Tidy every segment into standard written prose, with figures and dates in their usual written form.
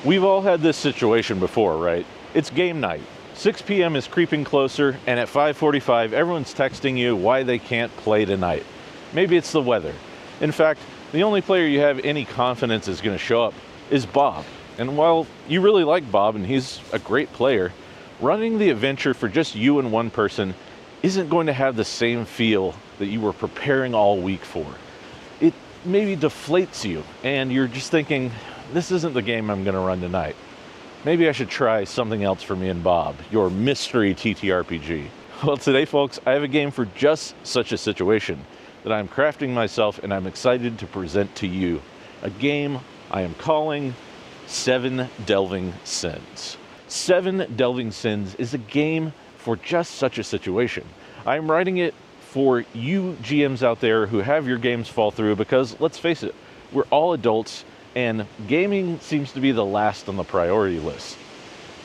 We've all had this situation before, right? It's game night. 6 p.m. is creeping closer, and at 5:45, everyone's texting you why they can't play tonight. Maybe it's the weather. In fact, the only player you have any confidence is going to show up is Bob. And while you really like Bob and he's a great player, running the adventure for just you and one person isn't going to have the same feel that you were preparing all week for. It maybe deflates you, and you're just thinking, this isn't the game I'm going to run tonight. Maybe I should try something else for me and Bob, your mystery TTRPG. Well, today, folks, I have a game for just such a situation that I'm crafting myself, and I'm excited to present to you. A game I am calling 7 Delving Sins. 7 Delving Sins is a game for just such a situation. I'm writing it for you GMs out there who have your games fall through because, let's face it, we're all adults and gaming seems to be the last on the priority list.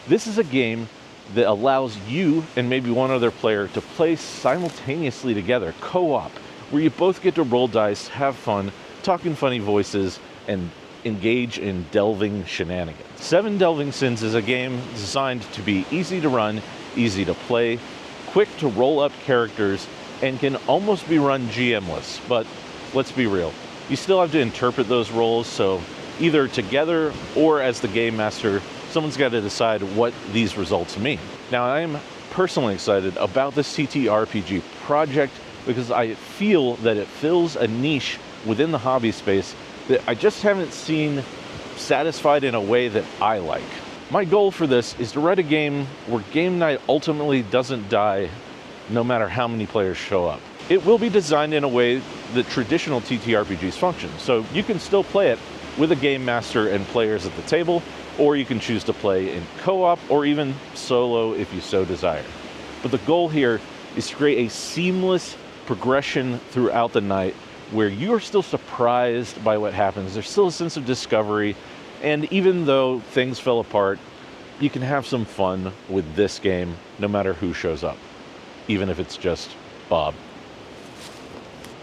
This is a game that allows you and maybe one other player to play simultaneously together, co-op, where you both get to roll dice, have fun, talk in funny voices, and engage in delving shenanigans. 7 Delving Sins is a game designed to be easy to run, easy to play, quick to roll up characters, and can almost be run GMless. But let's be real, you still have to interpret those roles, so either together or as the game master, someone's got to decide what these results mean. Now, I am personally excited about this TTRPG project because I feel that it fills a niche within the hobby space that I just haven't seen satisfied in a way that I like. My goal for this is to write a game where game night ultimately doesn't die no matter how many players show up. It will be designed in a way that traditional TTRPGs function, so you can still play it with a game master and players at the table, or you can choose to play in co-op or even solo if you so desire. But the goal here is to create a seamless progression throughout the night where you are still surprised by what happens. There's still a sense of discovery, and even though things fell apart, you can have some fun with this game no matter who shows up, even if it's just Bob.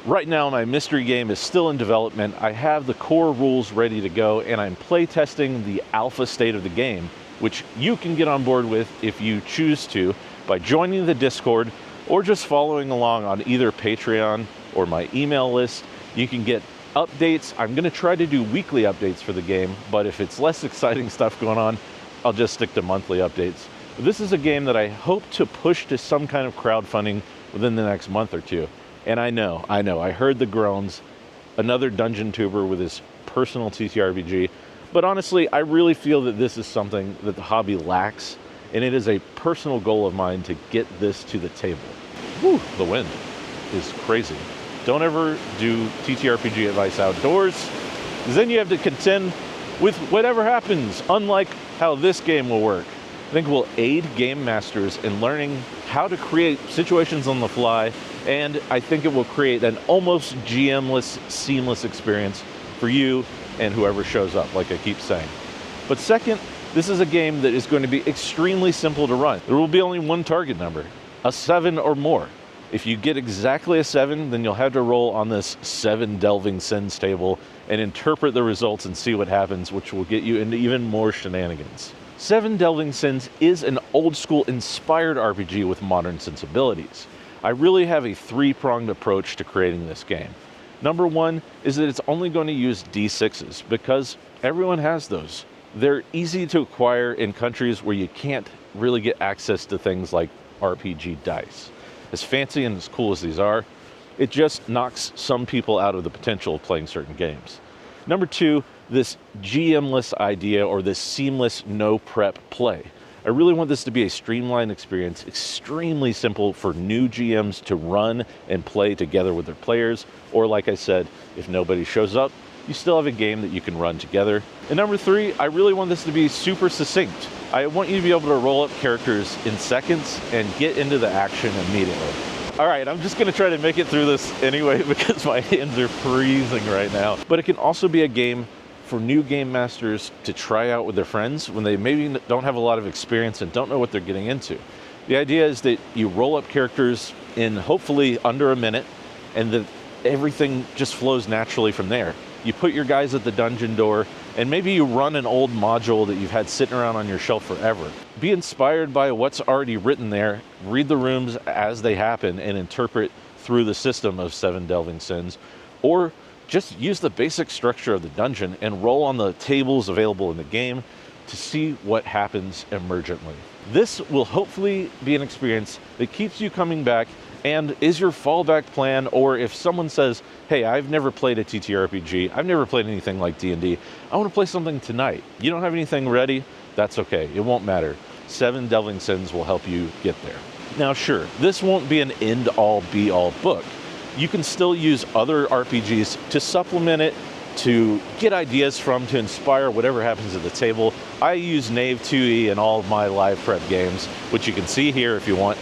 Right now, my mystery game is still in development. I have the core rules ready to go, and I'm playtesting the alpha state of the game, which you can get on board with if you choose to by joining the Discord or just following along on either Patreon or my email list. You can get updates. I'm going to try to do weekly updates for the game, but if it's less exciting stuff going on, I'll just stick to monthly updates. But this is a game that I hope to push to some kind of crowdfunding within the next month or two. And I know, I heard the groans, another dungeon tuber with his personal TTRPG, but honestly, I really feel that this is something that the hobby lacks, and it is a personal goal of mine to get this to the table. Whew, the wind is crazy. Don't ever do TTRPG advice outdoors, because then you have to contend with whatever happens, unlike how this game will work. I think we'll aid game masters in learning how to create situations on the fly, and I think it will create an almost GM-less, seamless experience for you and whoever shows up, like I keep saying. But second, this is a game that is going to be extremely simple to run. There will be only one target number, a 7 or more. If you get exactly a 7, then you'll have to roll on this 7 Delving Sins table and interpret the results and see what happens, which will get you into even more shenanigans. 7 Delving Sins is an old-school inspired RPG with modern sensibilities. I really have a 3-pronged approach to creating this game. Number 1 is that it's only going to use D6s because everyone has those. They're easy to acquire in countries where you can't really get access to things like RPG dice. As fancy and as cool as these are, it just knocks some people out of the potential of playing certain games. Number 2, this GM-less idea or this seamless no prep play. I really want this to be a streamlined experience, extremely simple for new GMs to run and play together with their players, or like I said, if nobody shows up, you still have a game that you can run together. And number 3, I really want this to be super succinct. I want you to be able to roll up characters in seconds and get into the action immediately. All right, I'm just gonna try to make it through this anyway because my hands are freezing right now. But it can also be a game for new game masters to try out with their friends when they maybe don't have a lot of experience and don't know what they're getting into. The idea is that you roll up characters in hopefully under a minute and that everything just flows naturally from there. You put your guys at the dungeon door, and maybe you run an old module that you've had sitting around on your shelf forever. Be inspired by what's already written there, read the rooms as they happen, and interpret through the system of 7 Delving Sins, or just use the basic structure of the dungeon and roll on the tables available in the game to see what happens emergently. This will hopefully be an experience that keeps you coming back and is your fallback plan, or if someone says, hey, I've never played a TTRPG, I've never played anything like D&D, I want to play something tonight. You don't have anything ready? That's okay, it won't matter. 7 Delving Sins will help you get there. Now sure, this won't be an end-all be-all book. You can still use other RPGs to supplement it, to get ideas from, to inspire whatever happens at the table. I use Knave 2e in all of my live prep games, which you can see here if you want.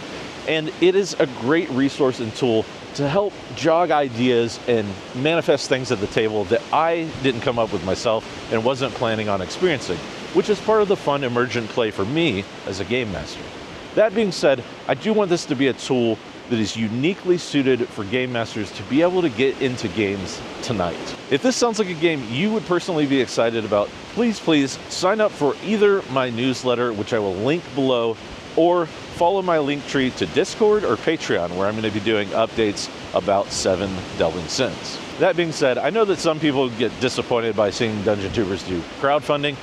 And it is a great resource and tool to help jog ideas and manifest things at the table that I didn't come up with myself and wasn't planning on experiencing, which is part of the fun emergent play for me as a game master. That being said, I do want this to be a tool that is uniquely suited for game masters to be able to get into games tonight. If this sounds like a game you would personally be excited about, please sign up for either my newsletter, which I will link below, or follow my link tree to Discord or Patreon, where I'm going to be doing updates about 7 Delving Sins. That being said, I know that some people get disappointed by seeing Dungeon Tubers do crowdfunding,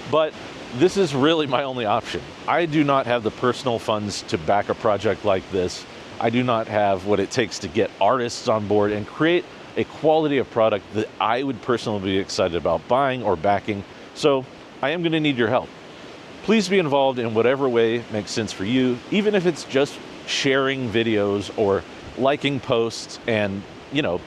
but this is really my only option. I do not have the personal funds to back a project like this. I do not have what it takes to get artists on board and create a quality of product that I would personally be excited about buying or backing. So I am going to need your help. Please be involved in whatever way makes sense for you, even if it's just sharing videos or liking posts and,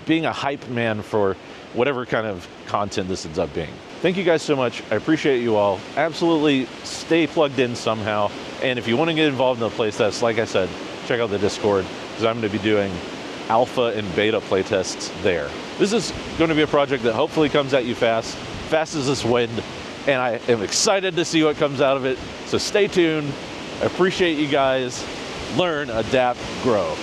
being a hype man for whatever kind of content this ends up being. Thank you guys so much. I appreciate you all. Absolutely stay plugged in somehow. And if you want to get involved in the playtest, like I said, check out the Discord, because I'm going to be doing alpha and beta playtests there. This is going to be a project that hopefully comes at you fast as this wind, and I am excited to see what comes out of it. So stay tuned. I appreciate you guys. Learn, adapt, grow.